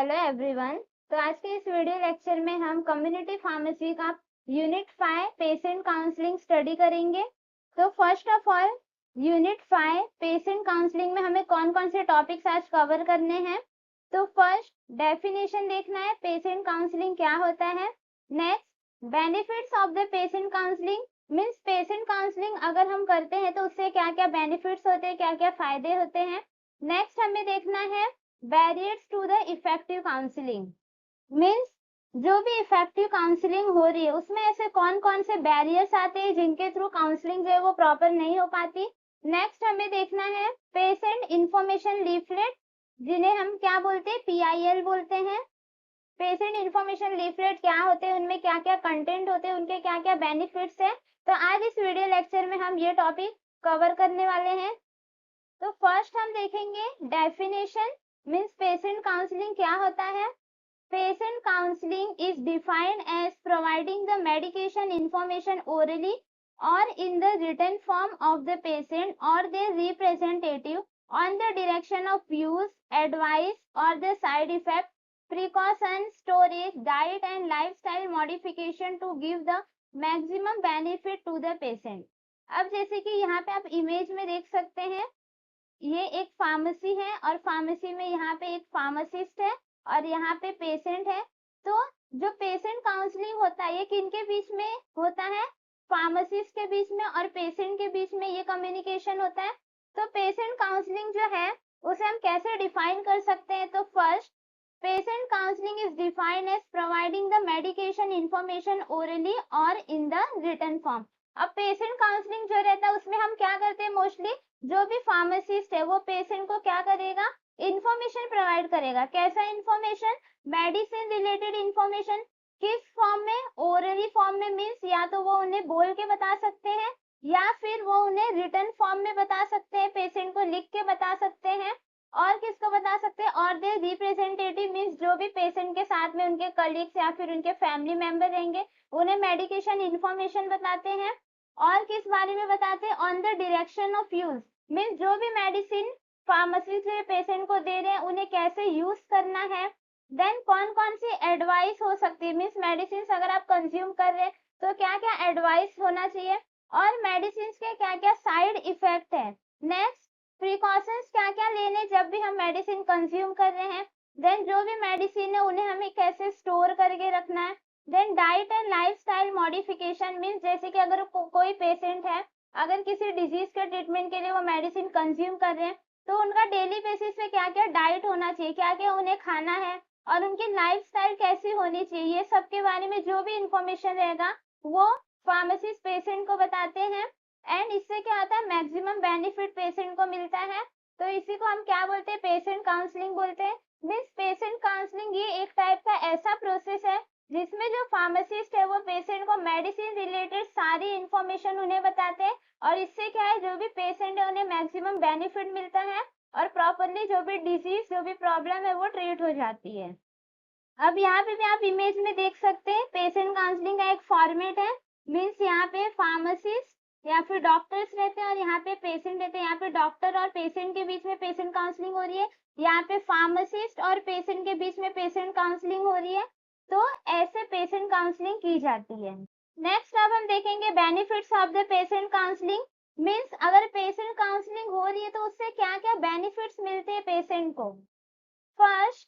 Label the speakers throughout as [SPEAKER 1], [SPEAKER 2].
[SPEAKER 1] Hello everyone. तो आज के इस वीडियो लेक्चर में हम कम्युनिटी फार्मेसी का यूनिट 5 पेशेंट काउंसलिंग स्टडी करेंगे। तो first of all unit 5 patient counselling में हमें कौन कौन से टॉपिक्स आज कवर करने हैं। तो फर्स्ट डेफिनेशन देखना है, पेशेंट काउंसलिंग क्या होता है। Next benefits of the patient counselling, means patient counselling अगर हम करते हैं तो उससे क्या क्या बेनिफिट्स होते हैं, क्या क्या फायदे होते हैं। नेक्स्ट हमें देखना है barriers to the effective counselling, means जो भी इफेक्टिव काउंसलिंग हो रही है उसमें ऐसे कौन कौन से बैरियर्स आते हैं जिनके थ्रू काउंसलिंग जो है वो प्रॉपर नहीं हो पाती। नेक्स्ट हमें देखना है पेशेंट इंफॉर्मेशन लीफलेट, जिन्हें हम क्या बोलते हैं, PIL बोलते हैं। पेशेंट इंफॉर्मेशन लीफलेट क्या होते हैं, उनमें क्या क्या कंटेंट होते हैं, उनके क्या क्या बेनिफिट्स है। तो आज इस वीडियो लेक्चर में हम ये टॉपिक कवर करने वाले हैं। तो फर्स्ट हम देखेंगे डेफिनेशन, मीन्स पेशेंट काउंसलिंग क्या होता है। Patient counselling is defined as providing the medication information orally और in the written form of the patient और their representative on the direction of use, advice और the side effect, precaution, storage, diet and lifestyle modification to give the maximum benefit to the patient. अब जैसे कि यहाँ पे आप image में देख सकते हैं, ये एक फार्मेसी है और फार्मेसी में यहाँ पे एक फार्मासिस्ट है और यहाँ पे पेशेंट है। तो जो पेशेंट काउंसलिंग होता है ये किनके बीच में होता है, फार्मासिस्ट के बीच में और पेशेंट के बीच में ये कम्युनिकेशन होता है। तो पेशेंट काउंसलिंग जो है उसे हम कैसे डिफाइन कर सकते हैं। तो first patient counselling is defined as providing the medication information orally और इन द रिटन फॉर्म। अब पेशेंट काउंसलिंग जो रहता है उसमें हम क्या करते हैं, मोस्टली जो भी फार्मासिस्ट है वो पेशेंट को क्या करेगा, इंफॉर्मेशन प्रोवाइड करेगा। कैसा इंफॉर्मेशन, मेडिसिन रिलेटेड इंफॉर्मेशन। किस फॉर्म में, ओरली फॉर्म में, मीन्स या तो वो उन्हें बोल के बता सकते हैं या फिर वो उन्हें रिटन फॉर्म में बता सकते हैं, पेशेंट को लिख के बता सकते हैं। और किसको बता सकते हैं, और दे रिप्रेजेंटेटिव, मीन्स जो भी पेशेंट के साथ में उनके कलीग्स या फिर उनके फैमिली मेंबर रहेंगे उन्हें मेडिकेशन इंफॉर्मेशन बताते हैं। और किस बारे में बताते हैं, on the direction of use, means जो भी मेडिसिन फार्मेसी से पेशेंट को दे रहे हैं उन्हें कैसे यूज करना है। देन कौन कौन सी एडवाइस हो सकती है, मीन्स मेडिसिन अगर आप कंज्यूम कर रहे हैं तो क्या क्या एडवाइस होना चाहिए और मेडिसिन के क्या क्या साइड इफेक्ट है। नेक्स्ट प्रिकॉशंस क्या क्या लेने जब भी हम मेडिसिन कंज्यूम कर रहे हैं। देन जो भी मेडिसिन है उन्हें हमें कैसे स्टोर करके रखना है। Then diet and lifestyle modification, means जैसे कि अगर कोई पेशेंट है, अगर किसी डिजीज के ट्रीटमेंट के लिए वो मेडिसिन कंज्यूम कर रहे हैं तो उनका डेली बेसिस पे क्या क्या डाइट होना चाहिए, क्या क्या उन्हें खाना है और उनकी लाइफस्टाइल कैसी होनी चाहिए, ये सब के बारे में जो भी इंफॉर्मेशन रहेगा वो फार्मासिस्ट पेशेंट को बताते हैं। एंड इससे क्या होता है, मैक्सिमम बेनिफिट पेशेंट को मिलता है। तो इसी को हम क्या बोलते हैं, पेशेंट काउंसलिंग बोलते हैं। मीन्स पेशेंट काउंसलिंग ये एक टाइप का ऐसा प्रोसेस है जिसमें जो फार्मासिस्ट है वो पेशेंट को मेडिसिन रिलेटेड सारी इंफॉर्मेशन उन्हें बताते हैं और इससे क्या है, जो भी पेशेंट है उन्हें मैक्सिमम बेनिफिट मिलता है और प्रॉपरली जो भी डिजीज, जो भी प्रॉब्लम है वो ट्रीट हो जाती है। अब यहाँ पे भी आप इमेज में देख सकते हैं पेशेंट काउंसलिंग का एक फॉर्मेट है। मीन्स यहाँ पे फार्मासिस्ट या फिर डॉक्टर्स रहते हैं और यहाँ पे पेशेंट रहते हैं। यहाँ पे डॉक्टर और पेशेंट के बीच में पेशेंट काउंसलिंग हो रही है, यहाँ पे फार्मासिस्ट और पेशेंट के बीच में पेशेंट काउंसलिंग हो रही है। तो ऐसे पेशेंट काउंसलिंग की जाती है। नेक्स्ट अब हम देखेंगे benefits of the patient counselling. Means अगर पेशेंट काउंसलिंग हो रही है तो उससे क्या क्या बेनिफिट्स मिलते हैं पेशेंट को। First,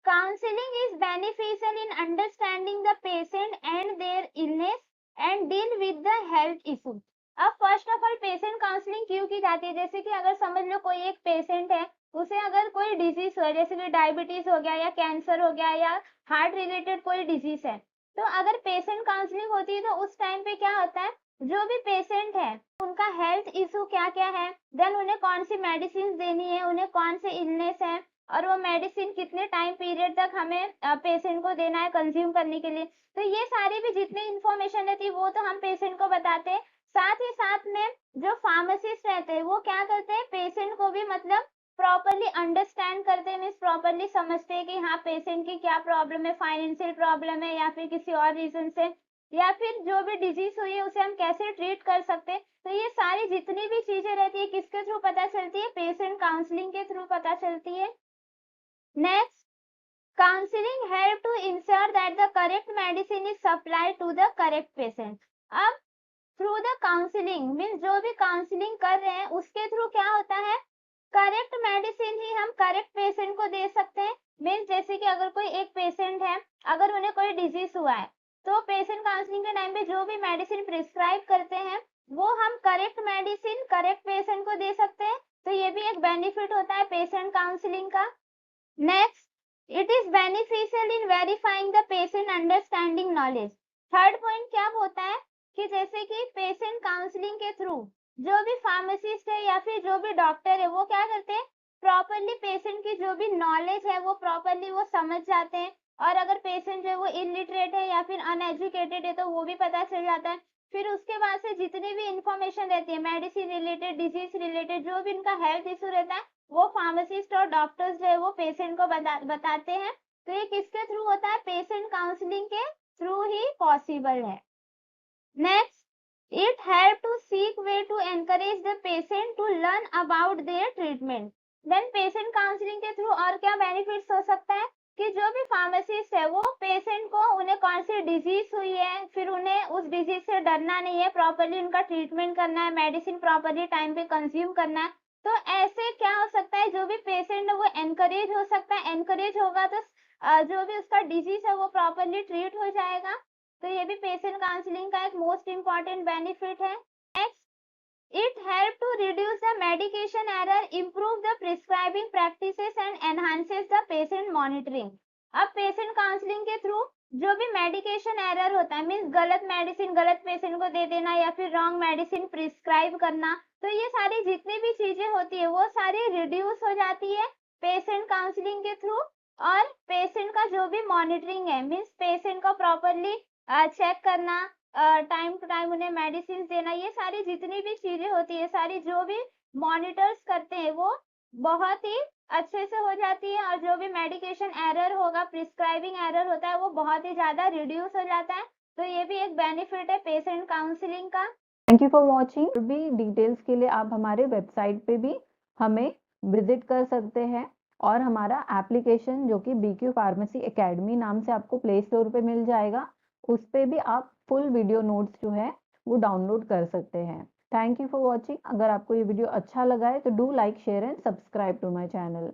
[SPEAKER 1] counseling is beneficial in understanding the patient and their illness and deal with the health issues. अब first of all patient counselling क्यों की जाती है, जैसे कि अगर समझ लो कोई एक पेशेंट है, उसे अगर कोई डिजीज हो, जैसे कि डायबिटीज हो गया या कैंसर हो गया या हार्ट रिलेटेड कोई डिजीज है, तो अगर पेशेंट काउंसलिंग होती है तो उस टाइम पे क्या होता है, जो भी पेशेंट है उनका हेल्थ इशू क्या क्या है, देन उन्हें कौन सी मेडिसिन देनी है, उन्हें कौन से इलनेस है और वो मेडिसिन कितने टाइम पीरियड तक हमें पेशेंट को देना है कंज्यूम करने के लिए। तो ये सारी भी जितनी इंफॉर्मेशन रहती है वो तो हम पेशेंट को बताते हैं। साथ ही साथ में जो फार्मासिस्ट रहते हैं वो क्या करते हैं, पेशेंट को भी मतलब प्रॉपरली अंडरस्टैंड करते हैं, मीन्स प्रॉपरली समझते हैं कि हाँ पेशेंट की क्या प्रॉब्लम है, फाइनेंशियल प्रॉब्लम है या फिर किसी और रीजन से, या फिर जो भी डिजीज हुई है उसे हम कैसे ट्रीट कर सकते हैं। तो ये सारी जितनी भी चीजें रहती है किसके थ्रू पता चलती है, पेशेंट काउंसलिंग के थ्रू पता चलती है। Next, counselling help to ensure that the correct medicine is supplied to the correct patient. अब थ्रू द काउंसलिंग मीन्स जो भी काउंसलिंग कर रहे हैं उसके थ्रू क्या होता है, करेक्ट मेडिसिन ही हम करेक्ट पेशेंट को दे सकते हैं। मीन्स जैसे कि अगर कोई एक पेशेंट है, अगर उन्हें कोई डिजीज हुआ है, तो पेशेंट काउंसलिंग के टाइम पे जो भी मेडिसिन प्रिस्क्राइब करते हैं वो हम करेक्ट मेडिसिन करेक्ट पेशेंट को दे सकते हैं। तो ये भी एक बेनिफिट होता है पेशेंट काउंसलिंग का। Next, it is beneficial in verifying the patient understanding knowledge. Third point क्या होता है कि जैसे कि पेशेंट काउंसलिंग के थ्रू जो भी फार्मासिस्ट है या फिर जो भी डॉक्टर है वो क्या करते हैं, प्रॉपरली पेशेंट की जो भी नॉलेज है वो प्रॉपरली वो समझ जाते हैं। और अगर पेशेंट जो है वो इलिटरेट है या फिर अनएजुकेटेड है तो वो भी पता चल जाता है। फिर उसके बाद से जितनी भी इंफॉर्मेशन रहती है मेडिसिन रिलेटेड, डिजीज रिलेटेड, जो भी इनका हेल्थ इशू रहता है वो फार्मासिस्ट और डॉक्टर्स जो है वो पेशेंट को बताते हैं। तो ये किसके थ्रू होता है, पेशेंट काउंसलिंग के थ्रू ही पॉसिबल है। Next, it help to seek way to encourage the patient to learn about their treatment. Then patient counselling के थ्रू और क्या बेनिफिट्स हो सकता है कि जो भी फार्मासिस्ट है वो पेशेंट को उन्हें कौन सी डिजीज हुई है, फिर उन्हें उस डिजीज से डरना नहीं है, प्रॉपरली उनका ट्रीटमेंट करना है, मेडिसिन प्रॉपरली टाइम पे कंज्यूम करना है। तो ऐसे क्या हो सकता है, जो भी पेशेंट है वो एनकरेज हो सकता है, एनकरेज होगा तो जो भी उसका डिजीज है वो प्रॉपरली ट्रीट हो जाएगा। तो ये भी पेशेंट काउंसलिंग का एक मोस्ट इम्पॉर्टेंट बेनिफिट है। Next, it help to reduce the medication error, improve the prescribing practices and enhances the patient monitoring. अब पेशेंट काउंसलिंग के थ्रू जो भी मेडिकेशन एरर होता है, मीन्स गलत मेडिसिन गलत पेशेंट को दे देना या फिर रॉन्ग मेडिसिन प्रिस्क्राइब करना, तो ये सारी जितनी भी चीजें होती है वो सारी रिड्यूस हो जाती है पेशेंट काउंसलिंग के थ्रू। और पेशेंट का जो भी मॉनिटरिंग है, मीन्स पेशेंट को प्रॉपरली चेक करना, टाइम टू टाइम उन्हें मेडिसिन देना, ये सारी जितनी भी चीजें होती है सारी जो भी मॉनिटर्स करते हैं वो बहुत ही अच्छे से हो जाती है। और जो भी मेडिकेशन एरर होगा, प्रिस्क्राइबिंग एरर होता है वो बहुत ही ज्यादा रिड्यूस हो जाता है। तो ये भी एक बेनिफिट है पेशेंट काउंसलिंग का।
[SPEAKER 2] Thank you for watching. भी डिटेल्स के लिए आप हमारे वेबसाइट पे भी हमें विजिट कर सकते हैं और हमारा एप्लीकेशन जो कि BQ फार्मेसी एकेडमी नाम से आपको प्ले स्टोर पे मिल जाएगा, उस पे भी आप फुल वीडियो नोट्स जो है वो डाउनलोड कर सकते हैं। Thank you for watching. अगर आपको ये वीडियो अच्छा लगा है तो do like, share and subscribe to my channel.